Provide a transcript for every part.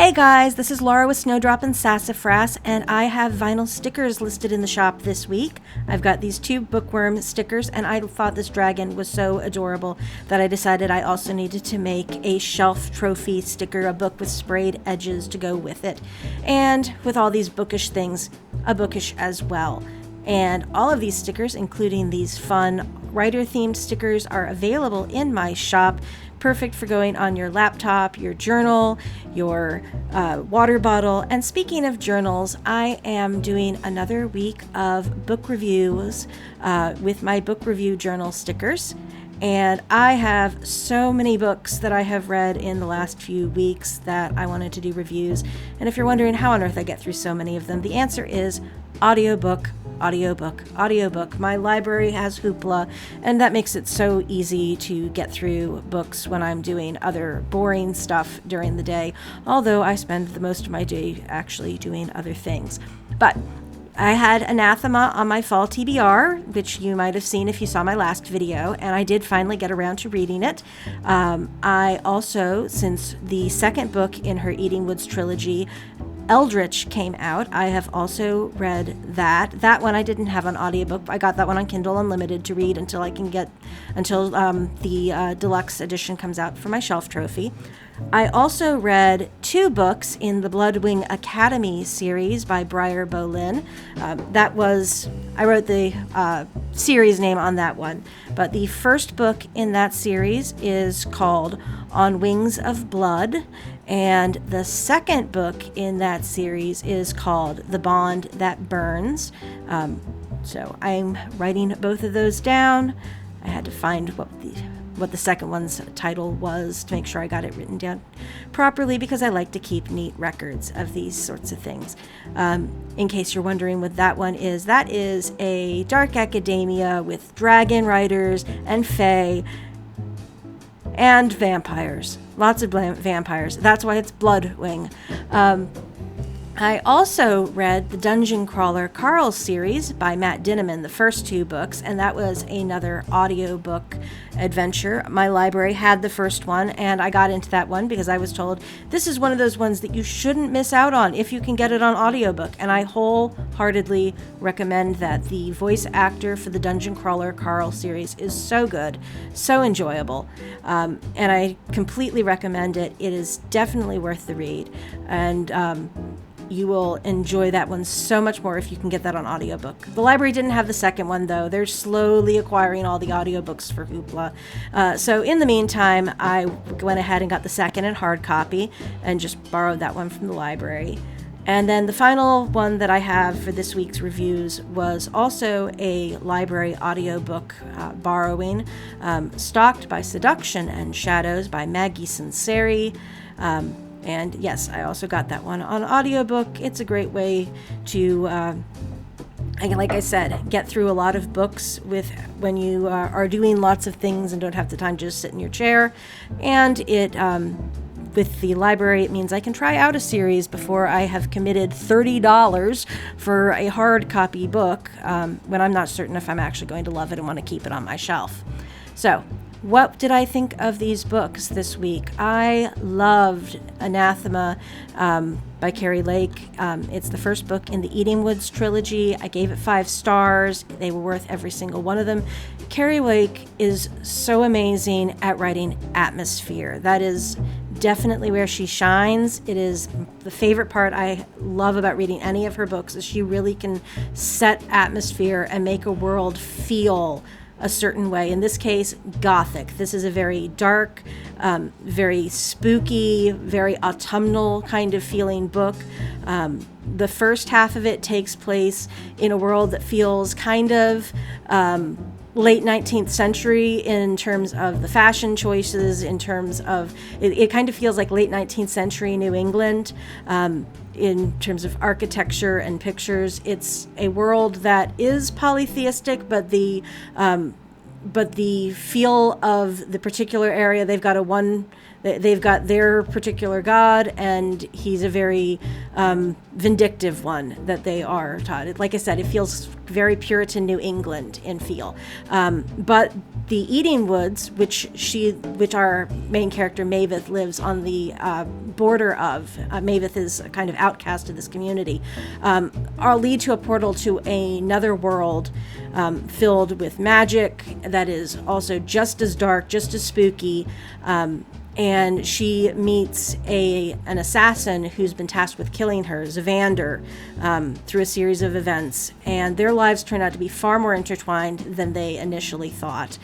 Hey guys, this is Laura with Snowdrop and Sassafras, and I have vinyl stickers listed in the shop this week. I've got these 2 bookworm stickers, and I thought this dragon was so adorable that I decided I also needed to make a shelf trophy sticker, a book with sprayed edges to go with it. And with all these bookish things, a bookish as well. And all of these stickers, including these fun writer-themed stickers, are available in my shop. Perfect for going on your laptop, your journal, your water bottle. And speaking of journals, I am doing another week of book reviews with my book review journal stickers. And I have so many books that I have read in the last few weeks that I wanted to do reviews. And if you're wondering how on earth I get through so many of them, the answer is audiobook. My library has Hoopla, and that makes it so easy to get through books when I'm doing other boring stuff during the day, although I spend the most of my day actually doing other things. But I had Anathema on my fall TBR, which you might have seen if you saw my last video, and I did finally get around to reading it. I also, since the second book in her Eating Woods trilogy, Eldritch, came out, I have also read that. That one I didn't have on audiobook. I got that one on Kindle Unlimited to read until the deluxe edition comes out for my shelf trophy. I also read 2 books in the Bloodwing Academy series by Briar Bolin. I wrote the series name on that one, but the first book in that series is called On Wings of Blood, and the second book in that series is called The Bond That Burns. So I'm writing both of those down. I had to find what the second one's title was to make sure I got it written down properly, because I like to keep neat records of these sorts of things. In case you're wondering what that one is, that is a dark academia with dragon riders and fae and vampires. Lots of vampires. That's why it's Bloodwing. I also read the Dungeon Crawler Carl series by Matt Dinneman, the first 2 books, and that was another audiobook adventure. My library had the first one, and I got into that one because I was told this is one of those ones that you shouldn't miss out on if you can get it on audiobook, and I wholeheartedly recommend that. The voice actor for the Dungeon Crawler Carl series is so good, so enjoyable, and I completely recommend it. It is definitely worth the read, and you will enjoy that one so much more if you can get that on audiobook. The library didn't have the second one, though. They're slowly acquiring all the audiobooks for Hoopla. So in the meantime, I went ahead and got the second and hard copy and just borrowed that one from the library. And then the final one that I have for this week's reviews was also a library audiobook borrowing, Stalked by Seduction and Shadows by Maggie Sinceri. And yes, I also got that one on audiobook. It's a great way to, like I said, get through a lot of books when you are doing lots of things and don't have the time to just sit in your chair. And it, with the library, it means I can try out a series before I have committed $30 for a hard copy book when I'm not certain if I'm actually going to love it and want to keep it on my shelf. So, what did I think of these books this week? I loved Anathema by Carrie Lake. It's the first book in the Eating Woods trilogy. I gave it 5 stars. They were worth every single one of them. Carrie Lake is so amazing at writing atmosphere. That is definitely where she shines. It is the favorite part I love about reading any of her books, is she really can set atmosphere and make a world feel a certain way. In this case, gothic. This is a very dark, very spooky, very autumnal kind of feeling book. The first half of it takes place in a world that feels kind of late 19th century in terms of the fashion choices, in terms of, it kind of feels like late 19th century New England. In terms of architecture and pictures, it's a world that is polytheistic, but the feel of the particular area, they've got a one They've got their particular god, and he's a very vindictive one that they are taught. Like I said, it feels very Puritan New England in feel. But the Eating Woods, which our main character Mavis lives on the border of, Mavis is a kind of outcast of this community, are lead to a portal to another world filled with magic that is also just as dark, just as spooky. And she meets an assassin who's been tasked with killing her, Zavander, through a series of events. And their lives turn out to be far more intertwined than they initially thought.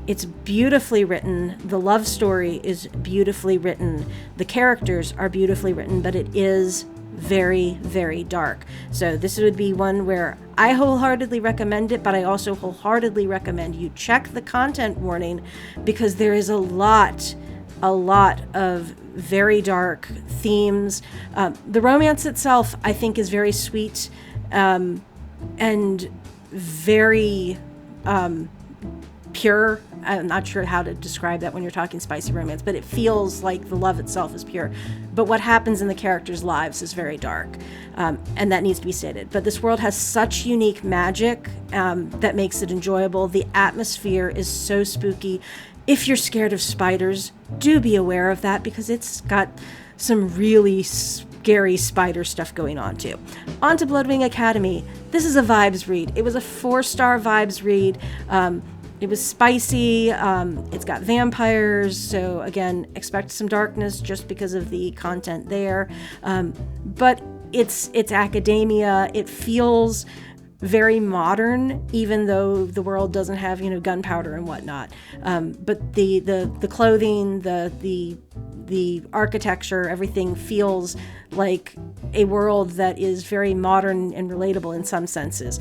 It's beautifully written. The love story is beautifully written. The characters are beautifully written, but it is very, very dark. So this would be one where I wholeheartedly recommend it, but I also wholeheartedly recommend you check the content warning, because there is a lot of very dark themes. The romance itself, I think, is very sweet and very pure. I'm not sure how to describe that when you're talking spicy romance, but it feels like the love itself is pure. But what happens in the characters' lives is very dark, and that needs to be stated. But this world has such unique magic that makes it enjoyable. The atmosphere is so spooky. If you're scared of spiders, do be aware of that, because it's got some really scary spider stuff going on too. On to Bloodwing Academy. This is a vibes read. It was a 4-star vibes read. It was spicy. It's got vampires, so again, expect some darkness just because of the content there. But it's academia. It feels very modern, even though the world doesn't have, gunpowder and whatnot. But the clothing, the architecture, everything feels like a world that is very modern and relatable in some senses.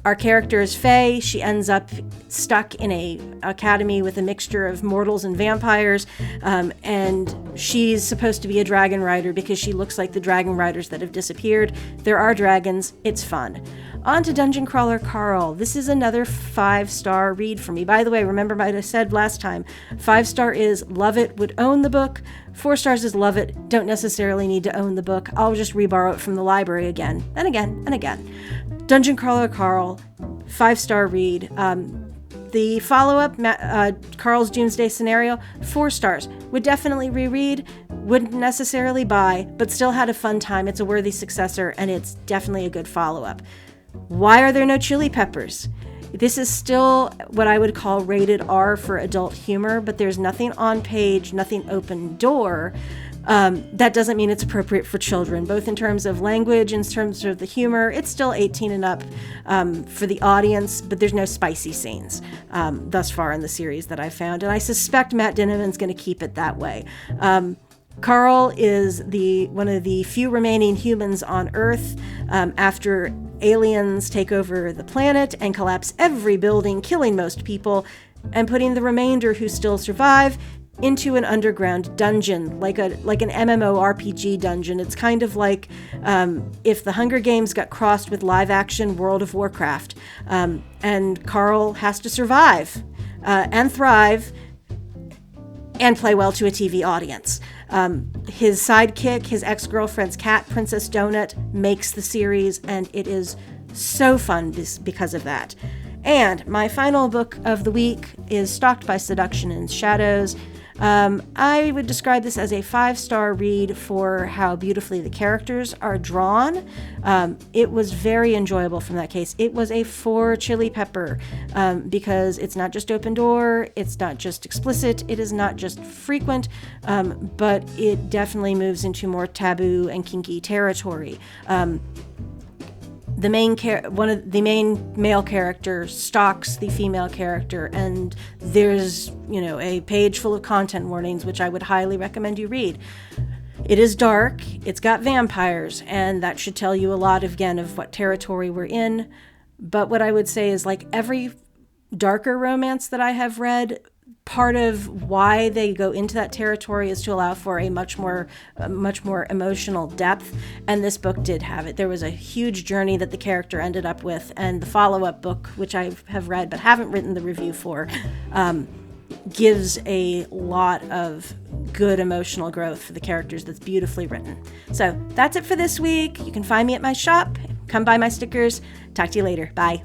Our character is Faye. She ends up stuck in a academy with a mixture of mortals and vampires, and she's supposed to be a dragon rider because she looks like the dragon riders that have disappeared. There are dragons. It's fun. On to Dungeon Crawler Carl. This is another 5-star read for me. By the way, remember what I said last time. 5-star is love it, would own the book. 4 stars is love it, don't necessarily need to own the book. I'll just reborrow it from the library again and again and again. Dungeon Crawler Carl, 5-star read. The follow-up, Carl's Doomsday Scenario, 4 stars. Would definitely reread, wouldn't necessarily buy, but still had a fun time. It's a worthy successor, and it's definitely a good follow-up. Why are there no chili peppers? This is still what I would call rated R for adult humor, but there's nothing on page, nothing open door. That doesn't mean it's appropriate for children, both in terms of language, in terms of the humor. It's still 18 and up for the audience, but there's no spicy scenes thus far in the series that I've found, and I suspect Matt Dinniman's going to keep it that way. Carl is one of the few remaining humans on Earth after aliens take over the planet and collapse every building, killing most people, and putting the remainder who still survive into an underground dungeon, like an MMORPG dungeon. It's kind of like if the Hunger Games got crossed with live-action World of Warcraft, and Carl has to survive and thrive and play well to a TV audience. His sidekick, his ex-girlfriend's cat, Princess Donut, makes the series, and it is so fun because of that. And my final book of the week is Stalked by Seduction and Shadows. I would describe this as a 5-star read for how beautifully the characters are drawn. It was very enjoyable from that case. It was a 4 chili pepper because it's not just open door, it's not just explicit, it is not just frequent, but it definitely moves into more taboo and kinky territory. One of the main male characters stalks the female character, and there's, a page full of content warnings, which I would highly recommend you read. It is dark, it's got vampires, and that should tell you a lot, again, of what territory we're in. But what I would say is, like every darker romance that I have read, part of why they go into that territory is to allow for a much more emotional depth, and this book did have it. There was a huge journey that the character ended up with, and the follow-up book, which I have read but haven't written the review for, gives a lot of good emotional growth for the characters that's beautifully written. So that's it for this week. You can find me at my shop. Come buy my stickers. Talk to you later. Bye.